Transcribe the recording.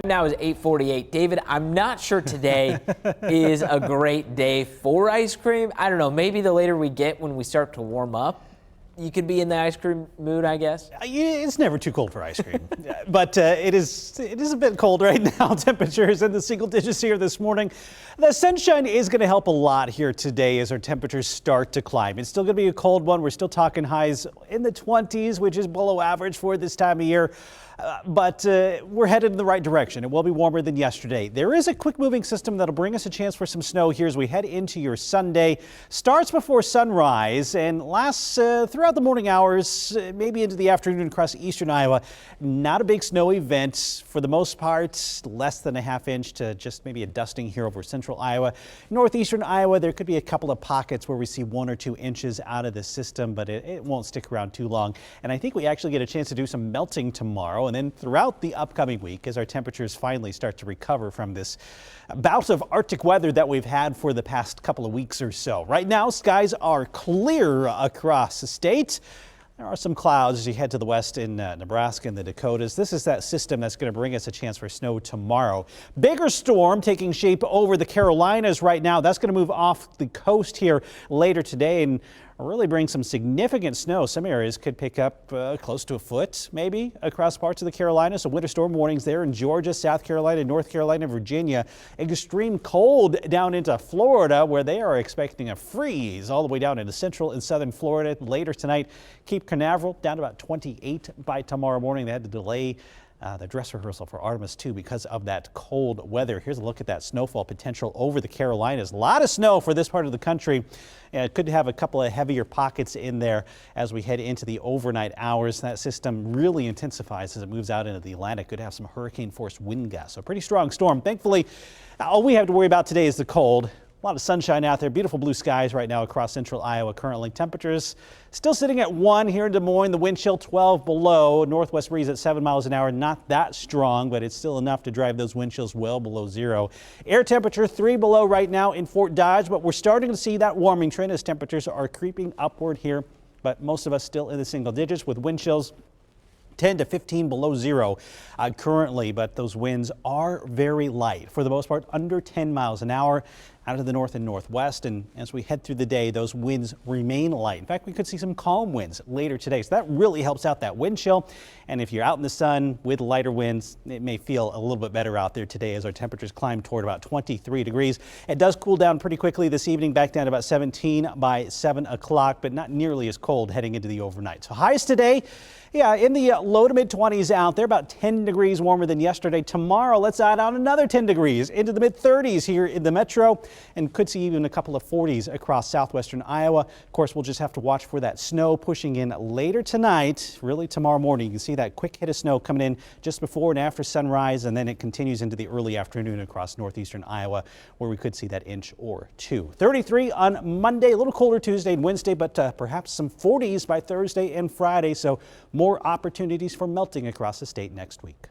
Now is 8:48. David, I'm not sure today is a great day for ice cream. I don't know, maybe the later we get when we start to warm up, you could be in the ice cream mood, I guess. It's never too cold for ice cream, but it is a bit cold right now. Temperatures in the single digits here this morning. The sunshine is going to help a lot here today as our temperatures start to climb. It's still going to be a cold one. We're still talking highs in the 20s, which is below average for this time of year. But we're headed in the right direction. It will be warmer than yesterday. There is a quick moving system that'll bring us a chance for some snow here as we head into your Sunday. Starts before sunrise and lasts throughout the morning hours, maybe into the afternoon across eastern Iowa. Not a big snow event for the most part, less than a half inch to just maybe a dusting here over central Iowa. Northeastern Iowa, there could be a couple of pockets where we see 1 or 2 inches out of the system, but it won't stick around too long. And I think we actually get a chance to do some melting tomorrow. And then throughout the upcoming week, as our temperatures finally start to recover from this bout of Arctic weather that we've had for the past couple of weeks or so. Right now, skies are clear across the state. There are some clouds as you head to the west in Nebraska and the Dakotas. This is that system that's going to bring us a chance for snow tomorrow. Bigger storm taking shape over the Carolinas right now. That's going to move off the coast here later today and really bring some significant snow. Some areas could pick up close to a foot maybe across parts of the Carolinas. So winter storm warnings there in Georgia, South Carolina, North Carolina, Virginia. Extreme cold down into Florida where they are expecting a freeze all the way down into central and southern Florida later tonight. Cape Canaveral down to about 28 by tomorrow morning. They had to delay the dress rehearsal for Artemis 2 because of that cold weather. Here's a look at that snowfall potential over the Carolinas. A lot of snow for this part of the country. It could have a couple of heavier pockets in there as we head into the overnight hours. That system really intensifies as it moves out into the Atlantic. Could have some hurricane force wind gusts. So pretty strong storm. Thankfully, all we have to worry about today is the cold. A lot of sunshine out there. Beautiful blue skies right now across central Iowa currently. Temperatures still sitting at 1 here in Des Moines. The wind chill 12 below. Northwest breeze at 7 miles an hour. Not that strong, but it's still enough to drive those wind chills well below 0. Air temperature 3 below right now in Fort Dodge, but we're starting to see that warming trend as temperatures are creeping upward here. But most of us still in the single digits with wind chills 10 to 15 below 0 currently, but those winds are very light. For the most part, under 10 miles an hour out of the north and northwest. And as we head through the day, those winds remain light. In fact, we could see some calm winds later today. So that really helps out that wind chill. And if you're out in the sun with lighter winds, it may feel a little bit better out there today as our temperatures climb toward about 23 degrees. It does cool down pretty quickly this evening, back down to about 17 by 7 o'clock, but not nearly as cold heading into the overnight. So highs today, yeah, in the low to mid 20s out there, about 10 degrees warmer than yesterday. Tomorrow, let's add on another 10 degrees into the mid 30s here in the metro, and could see even a couple of 40s across southwestern Iowa. Of course, we'll just have to watch for that snow pushing in later tonight, really tomorrow morning. You can see that quick hit of snow coming in just before and after sunrise, and then it continues into the early afternoon across northeastern Iowa, where we could see that inch or 2. 33 on Monday, a little colder Tuesday and Wednesday, but perhaps some 40s by Thursday and Friday. So more opportunities for melting across the state next week.